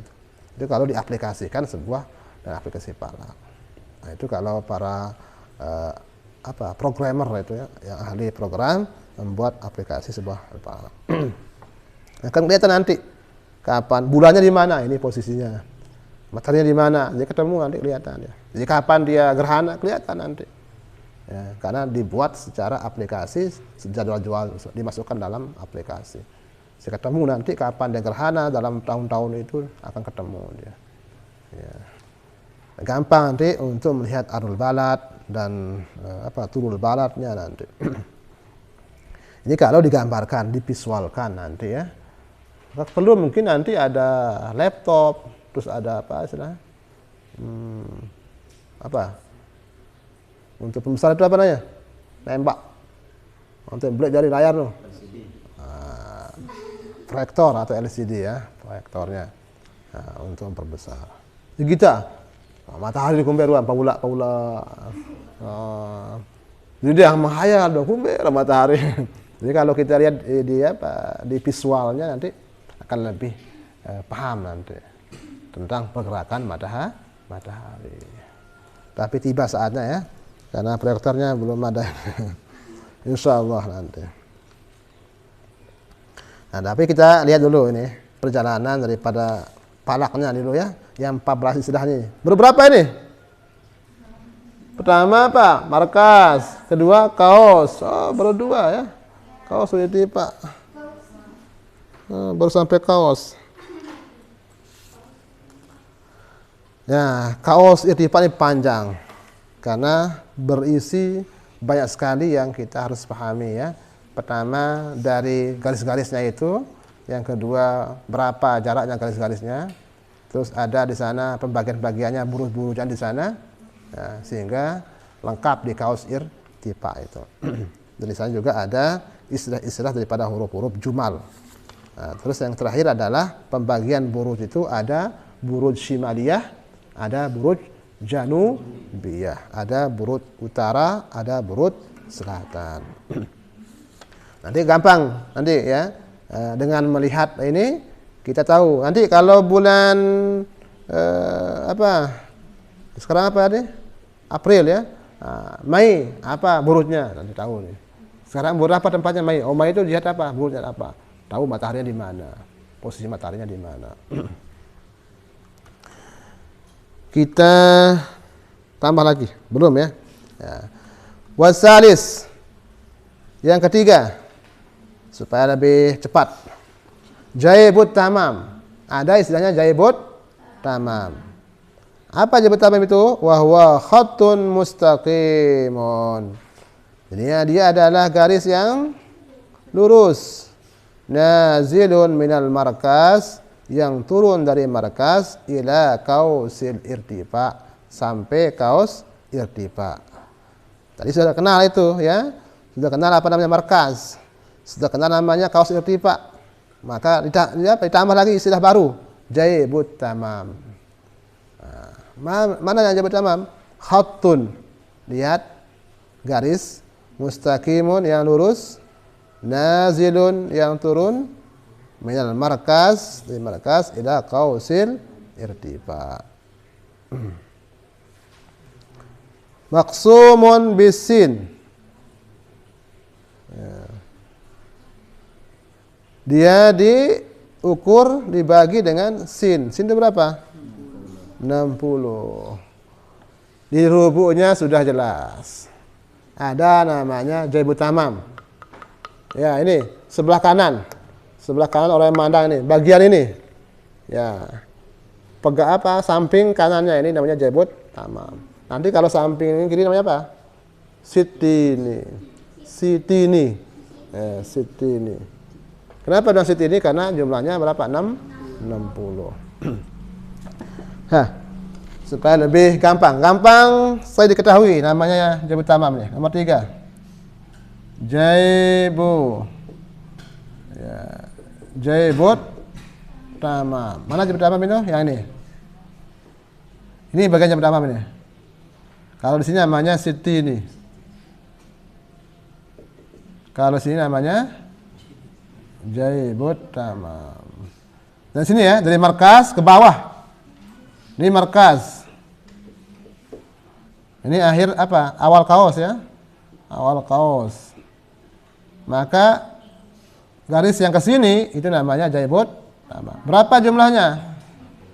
Speaker 1: itu kalau diaplikasikan sebuah aplikasi palak. Nah, itu kalau para programmer itu ya, yang ahli program membuat aplikasi sebuah palak. Akan kelihatan nanti kapan bulannya di mana ini posisinya, mataharinya di mana, jadi ketemu nanti kelihatan ya. Jadi kapan dia gerhana kelihatan nanti, ya, karena dibuat secara aplikasi jadwal dimasukkan dalam aplikasi. Jadi ketemu nanti kapan dia gerhana dalam tahun-tahun itu akan ketemu dia. Ya. Gampang nanti untuk melihat arul balad dan turul baladnya nanti. Ini kalau digambarkan, divisualkan nanti ya. Perlu mungkin nanti ada laptop, terus ada untuk pembesar itu apa namanya? Nembak. Untuk blek dari layar tuh. Proyektor atau LCD ya, proyektornya. Nah, untuk memperbesar. Kita matahari kumbe ruang paula. Jadi dia menghayal dong kumbe matahari. Jadi kalau kita lihat di visualnya nanti akan lebih paham nanti tentang pergerakan matahari. Tapi tiba saatnya ya, karena proyektornya belum ada. Insya Allah nanti. Nah, tapi kita lihat dulu ini perjalanan daripada palaknya dulu ya, yang 14 istilah ini. Berapa ini? Pertama apa? Markas. Kedua kaos. Oh, baru 2 ya. Kaos sudah Pak. Baru sampai kaos. Ya, kaos irtifak ini panjang karena berisi banyak sekali yang kita harus pahami ya. Pertama dari garis-garisnya itu, yang kedua berapa jaraknya garis-garisnya, terus ada di sana pembagian-bagiannya buruj-burujan di sana, ya, sehingga lengkap di kaos irtifak itu. Dan di sana juga ada istilah-istilah daripada huruf-huruf jumal. Nah, terus yang terakhir adalah pembagian buruj itu ada buruj shimaliyah, ada buruj janubiyah, ada buruj utara, ada buruj selatan. Nanti gampang nanti ya, dengan melihat ini kita tahu. Nanti kalau bulan sekarang apa nih? April ya. Mei apa burujnya? Nanti tahu nih. Sekarang berapa tempatnya Mei? Oh, Mei itu lihat apa? Burujnya apa? Tahu mataharinya di mana? Posisi mataharinya di mana? Kita tambah lagi, belum ya? Wasalis. Yang ketiga, supaya lebih cepat. Jaibut tamam. Ada istilahnya jaibut tamam. Apa jaibut tamam itu? Wahwa khattun mustaqimun. Jadi dia adalah garis yang lurus. Nazilun minal markas, yang turun dari markas ila kausil irtifa, sampai kaus irtifa. Tadi sudah kenal itu ya. Sudah kenal apa namanya markas. Sudah kenal namanya kaus irtifa. Maka ditambah lagi istilah baru, jaibut tamam. Mana yang jaibut tamam? Khattun. Lihat garis, mustaqimun yang lurus, nazilun yang turun, minal markas, dari markas ila qausil irtifa. Maqsumun bisin. Dia diukur, dibagi dengan sin. Sin itu berapa? 60. Di rubuhnya sudah jelas. Ada namanya jaibut tamam. Ya, ini sebelah kanan. Sebelah kanan orang yang memandang ini, bagian ini. Ya. Pegang apa? Samping kanannya ini namanya jaibut tamam. Nanti kalau samping ini kiri namanya apa? Sitini. Sitini. Sitini. Kenapa dengan sitini? Karena jumlahnya berapa? 60. Supaya lebih gampang. Gampang saya diketahui namanya jaibut tamam nih. Nomor 3. Jaibu. Ya. Jaibut tamam. Mana jaibut tamam itu? Yang ini. Ini bagian jaibut tamam ini. Kalau di sini namanya sitini. Kalau sini namanya jaibut tamam. Dan sini ya, dari markas ke bawah. Ini markas. Ini akhir apa? Awal kaos ya. Awal kaos. Maka garis yang ke sini itu namanya jaibut tamam. Berapa jumlahnya?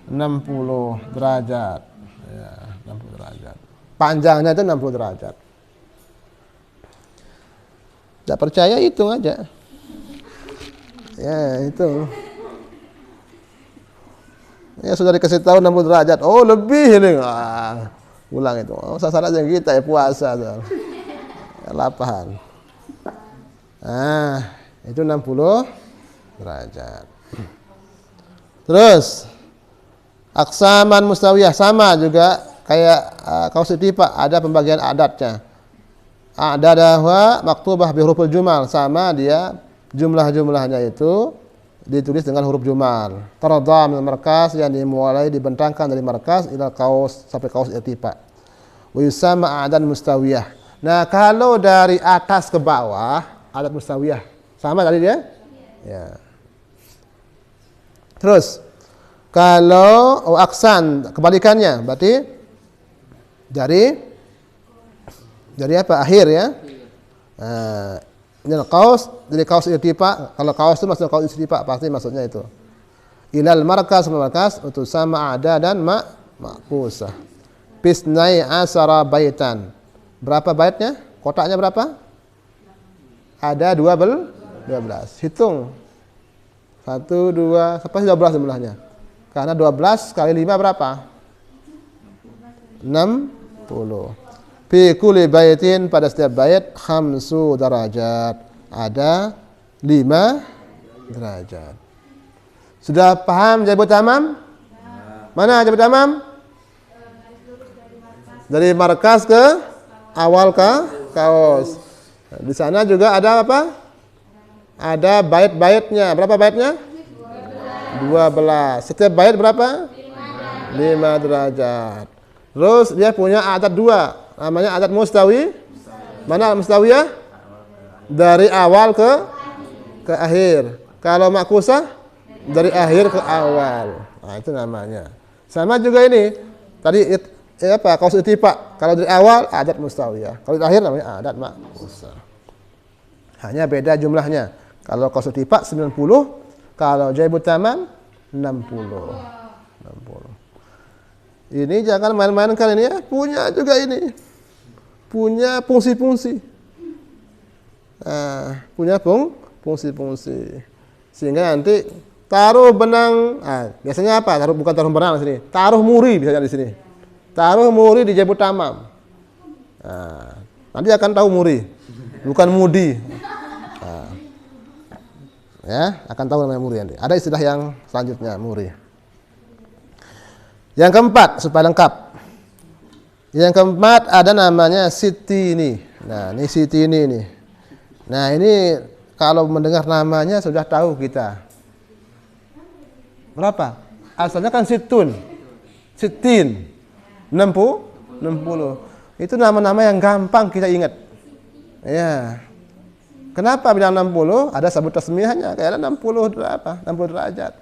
Speaker 1: 60 derajat. Ya, 60 derajat. Panjangnya itu 60 derajat. Tidak percaya hitung aja. Ya, itu. Ya sudah dikasih tahu 60 derajat. Oh, lebih ini. Ulang itu. Oh, sasaran yang kita ya puasa. Ya, lapahan. Itu 60 derajat. Terus aksaman mustawiyah sama juga kayak kaus irtifa, ada pembagian adatnya. Ada dahwa maktubah bi huruful jumal, sama dia jumlah-jumlahnya itu ditulis dengan huruf jumal. Taradha min markas, yang dimulai dibentangkan dari markas ila kaus sampai kaus irtifa. Wa yusamma adan mustawiyah. Nah, kalau dari atas ke bawah adat mustawiyah. Sama tadi dia? Ya. Terus kalau aksan kebalikannya, berarti dari apa? Akhir ya. Ini kaus, dari kaus irtifa. Kalau kaus itu maksudnya kaus irtifa, pasti maksudnya itu. Ilal markas, itu sama ada dan ma'kusah. Pisnai asara baitan. Berapa baitnya? Kotaknya berapa? Ada 12. Hitung. 1, 2, sampai 12 jumlahnya. Karena 12 kali 5 berapa? 60. Fi kulli baitin, pada setiap bait khamsu darajat. Ada 5 derajat. Sudah paham jaibut tamam? Mana jaibut tamam? Dari markas ke awal ke kaos. Di sana juga ada apa? Ada bait-baitnya. Berapa baitnya? 12. Setiap bait berapa? 5 derajat. Terus dia punya adat 2, namanya adat mustawi. Mana mustawiyah? Dari awal ke akhir. Kalau makusah dari akhir ke awal. Nah, itu namanya. Sama juga ini. Tadi apa? Qaus ittifaq. Kalau dari awal adat mustawiyah. Kalau di akhir namanya adat makusah. Hanya beda jumlahnya. Kalau qaus ittifaq 90, kalau jaibut tamam 60. Ini jangan main-mainkan ini ya. Punya juga ini. Punya fungsi-fungsi. Nah, punya fungsi-fungsi. Sehingga nanti taruh benang, biasanya apa? Bukan taruh benang di sini. Taruh muri bisa di sini. Taruh muri di jaibut tamam. Nah, nanti akan tahu muri, bukan mudi. Nah, ya, akan tahu namanya muri nanti. Ada istilah yang selanjutnya muri. Yang keempat supaya lengkap. Yang keempat ada namanya siti ini. Nah, ini siti ini nih. Nah, ini kalau mendengar namanya sudah tahu kita. Berapa? Asalnya kan situn. Sitin. 60. Itu nama-nama yang gampang kita ingat. Ya. Kenapa bilang 60? Ada sabut tasmiyahnya. Kayak 60 derajat.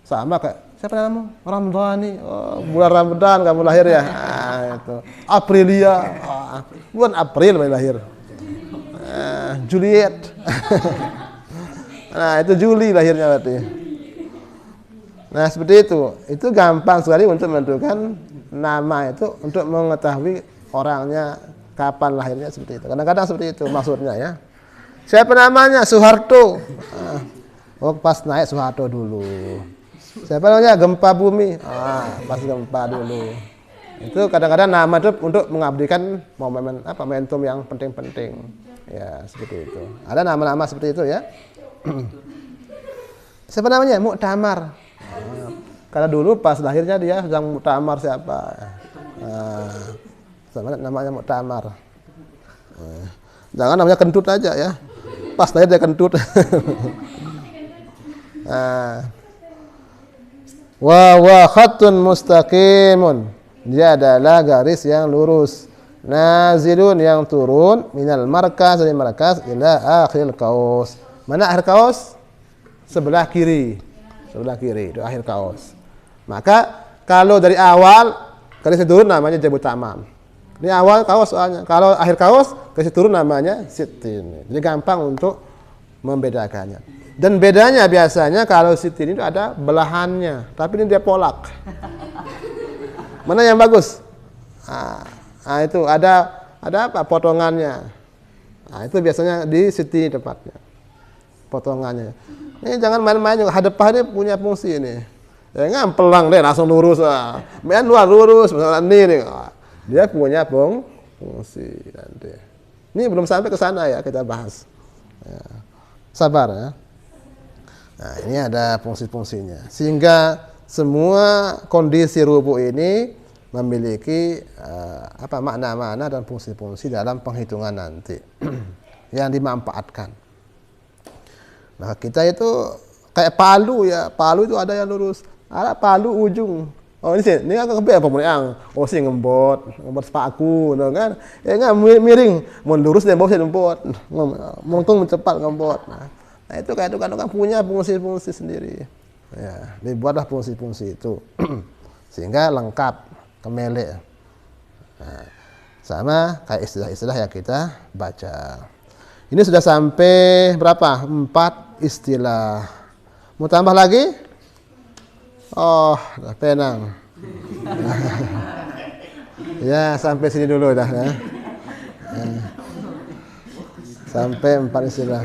Speaker 1: Sama kayak siapa namamu? Ramadhani. Oh, bulan Ramadan kamu lahir ya. Itu. Aprilia. Bulan April kamu lahir. Juliet. Nah, itu Juli lahirnya berarti. Nah, seperti itu. Itu gampang sekali untuk menentukan nama itu, untuk mengetahui orangnya kapan lahirnya, seperti itu. Kadang-kadang seperti itu maksudnya ya. Siapa namanya? Soeharto. Oh, pas naik Soeharto dulu. Siapa namanya? Gempa bumi. Pas gempa dulu. Itu kadang-kadang nama itu untuk mengabdikan momentum yang penting-penting. Ya, seperti itu. Ada nama-nama seperti itu ya. Siapa namanya? Muktamar. Karena dulu pas lahirnya dia sedang muktamar siapa? Namanya Muktamar. Jangan namanya Kentut aja ya. Pas lahir dia Kentut. Wa khattun mustaqimun. Dia adalah garis yang lurus. Nazilun yang turun minal markas, dari markas ila akhir kaus. Mana akhir kaus? Sebelah kiri. Itu akhir kaus. Maka kalau dari awal garis turun namanya jaibut tamam. Ini awal kaos soalnya. Kalau akhir kaos garis turun namanya sitin. Jadi gampang untuk membedakannya. Dan bedanya biasanya kalau sitin itu ada belahannya, tapi ini dia polak. Mana yang bagus? Itu ada apa? Potongannya. Itu biasanya di sitin tepatnya. Potongannya. Ini jangan main-main juga. Hadapahnya punya fungsi ini. Ya ngampelang deh, langsung lurus. Main lurus, misalnya ini nih. Dia punya fungsi nanti. Ini belum sampai ke sana ya, kita bahas. Ya. Sabar ya. Nah, ini ada fungsi-fungsinya. Sehingga semua kondisi rubu ini memiliki makna-makna dan fungsi-fungsi dalam penghitungan nanti yang dimanfaatkan. Nah, kita itu kayak palu ya. Palu itu ada yang lurus, ada palu ujung. Oh ini sih, ini kan kebetulan apa yang sih ngembot sepaku, kan? Ya nggak miring, mau lurus dia bawa ngembot, melengkung mencepat ngembot. Nah itu kayak itu kan punya fungsi-fungsi sendiri. Ya, dibuatlah fungsi-fungsi itu sehingga lengkap, kemelek. Nah, sama kayak istilah-istilah yang kita baca. Ini sudah sampai berapa? 4 istilah. Mau tambah lagi? Oh, penang. Ya, sampai sini dulu dah ya. Sampai 4 istilah.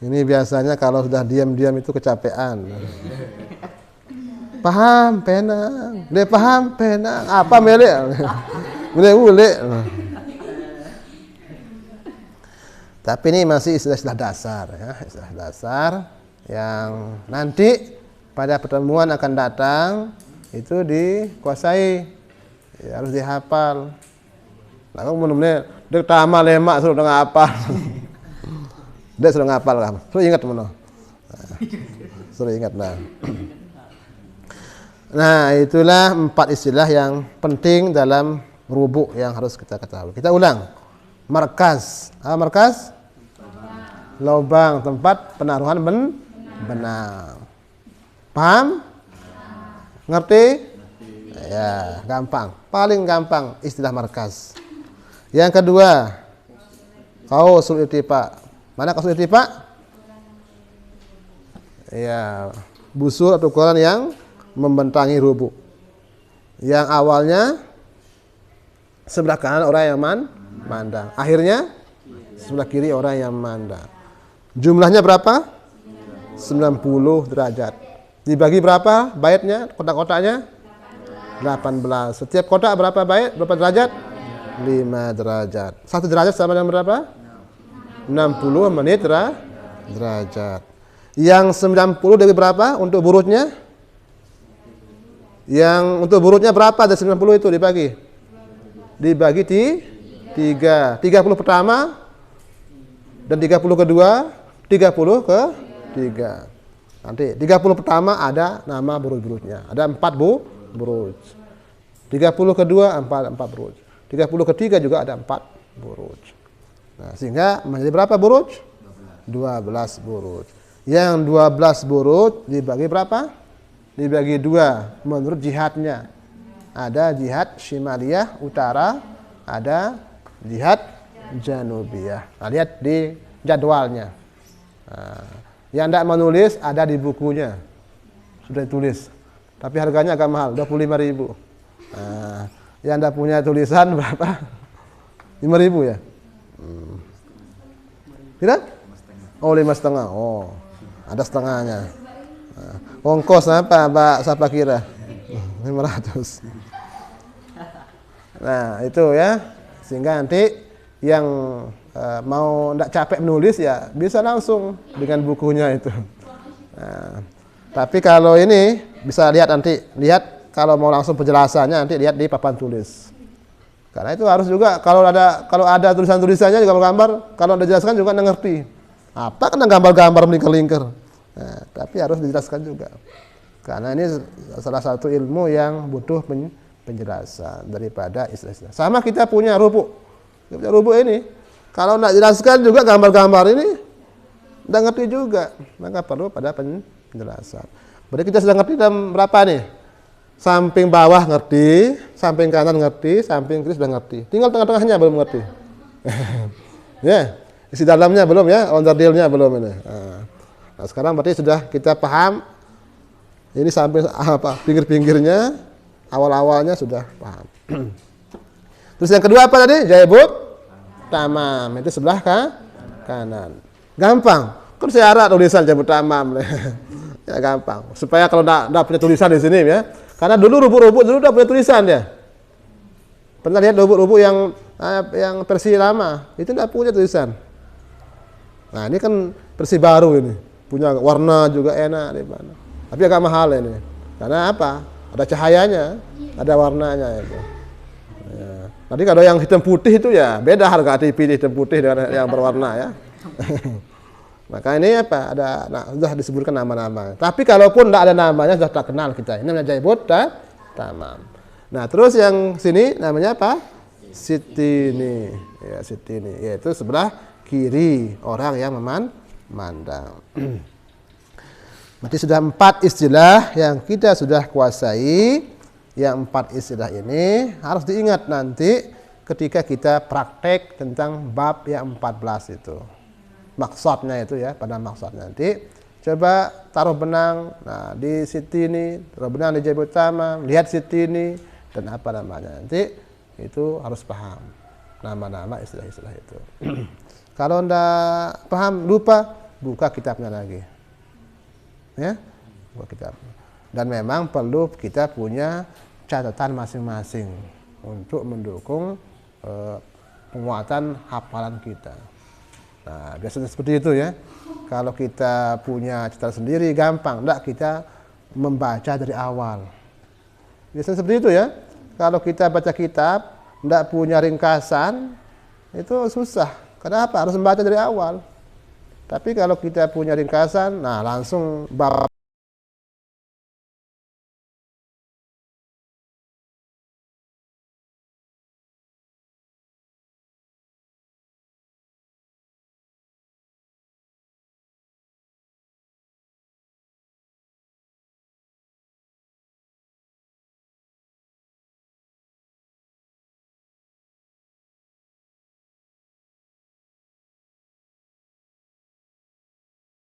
Speaker 1: Ini biasanya kalau sudah diam-diam itu kecapean. Paham penang. Dia paham penang. Apa melek? Mulai. Tapi ini masih istilah-istilah dasar ya, istilah dasar yang nanti pada pertemuan akan datang itu dikuasai, ya, harus dihafal. Nah, kamu menurutnya dia tamal lemak sudah ngapal. Dia sudah ngapal lah. Sudah ingat mana? Suruh ingat nah. Nah, itulah 4 istilah yang penting dalam rubu' yang harus kita ketahui. Kita ulang. Markas. Markas? Lubang, tempat penaruhan benang. Paham? Ngerti? Ya, gampang. Paling gampang istilah markas. Yang kedua, kausul irtifa. Mana kausul irtifa? Ya, busur atau ukuran yang membentangi rubu'. Yang awalnya sebelah kanan orang yang mandang. Akhirnya sebelah kiri orang yang mandang. Jumlahnya berapa? 90 derajat. Dibagi berapa baitnya? Kotak-kotaknya? 18. Setiap kotak berapa bait? Berapa derajat? 5 derajat. 1 derajat sama dengan berapa? 60 menit derajat. Yang 90 dari berapa untuk burutnya? Yang untuk burutnya berapa dari 90 itu dibagi? Dibagi 3. 30 pertama dan 30 kedua, 30 ke 3. Nanti 30 pertama ada nama burut-burutnya. Ada 4 burut. 30 kedua 4 burut. 30 ketiga juga ada 4 burut. Nah, sehingga menjadi berapa burut? 12 burut. Yang 12 burut dibagi berapa? Dibagi 2 menurut jihadnya. Ada jihad Shimaliyah utara, ada jihad Janubiyah. Nah, lihat di jadwalnya. Nah, yang tidak menulis ada di bukunya. Sudah ditulis. Tapi harganya agak mahal, 25.000. Nah, yang tidak punya tulisan berapa? 5.000 ya? Tidak? Oh, 5,5. Oh, ada setengahnya. Nah, ongkos apa, Mbak? Siapa kira? 500. Nah, itu ya. Sehingga nanti yang mau tidak capek menulis ya bisa langsung dengan bukunya itu. Nah, tapi kalau ini bisa lihat nanti, lihat kalau mau langsung penjelasannya nanti lihat di papan tulis. Karena itu harus juga kalau ada tulisan-tulisannya gambar-gambar, kalau Anda jelaskan juga Anda ngerti. Apa kena gambar-gambar melingkar-lingkar. Nah, tapi harus dijelaskan juga. Karena ini salah satu ilmu yang butuh penjelasan daripada istilah-istilah. Sama kita punya rubu'. Kita punya rubu' ini. Kalau tidak jelaskan juga gambar-gambar ini tidak ngerti juga. Maka perlu pada penjelasan. Berarti kita sudah ngerti dalam berapa nih? Samping bawah ngerti, samping kanan ngerti, samping kiri sudah ngerti. Tinggal tengah-tengahnya belum ngerti. Ya, isi dalamnya belum ya, onderdilnya belum ini. Nah, sekarang berarti sudah kita paham. Ini samping apa? Pinggir-pinggirnya, awal-awalnya sudah paham. Terus yang kedua apa tadi? Jaibut tamam. Itu sebelah kanan. Gampang. Kan saya arah tulisan jaibut tamam. Ya gampang. Supaya kalau enggak punya tulisan di sini ya. Karena dulu rubu-rubu dulu udah punya tulisan ya. Pernah lihat rubu-rubu yang versi lama, itu enggak punya tulisan. Nah, ini kan versi baru ini. Punya warna juga enak di mana. Tapi agak mahal ini. Karena apa? Ada cahayanya, ada warnanya itu. Ya. Tadi kalau yang hitam putih itu ya beda harga TV hitam putih dengan yang berwarna ya. Maka ini apa? Sudah disebutkan nama-nama. Tapi kalaupun tidak ada namanya sudah tak kenal kita. Ini namanya jaibut tamam. Nah, terus yang sini namanya apa? Sitini. Ya, sitini. Yaitu sebelah kiri orang yang memandang. Berarti sudah 4 istilah yang kita sudah kuasai. Yang 4 istilah ini harus diingat nanti ketika kita praktek tentang bab yang 14 itu. Maksudnya itu ya, pada maksud nanti coba taruh benang di siti ini, taruh benang di jaibut tamam, lihat siti ini dan apa namanya nanti itu harus paham nama-nama istilah-istilah itu. Kalau enggak paham, lupa, buka kitabnya lagi ya, buka kitab. Dan memang perlu kita punya catatan masing-masing untuk mendukung penguatan hafalan kita. Nah, biasanya seperti itu ya. Kalau kita punya catatan sendiri gampang, enggak kita membaca dari awal. Biasanya seperti itu ya. Kalau kita baca kitab, enggak punya ringkasan, itu susah. Kenapa? Harus membaca dari awal. Tapi kalau kita punya ringkasan, nah langsung bab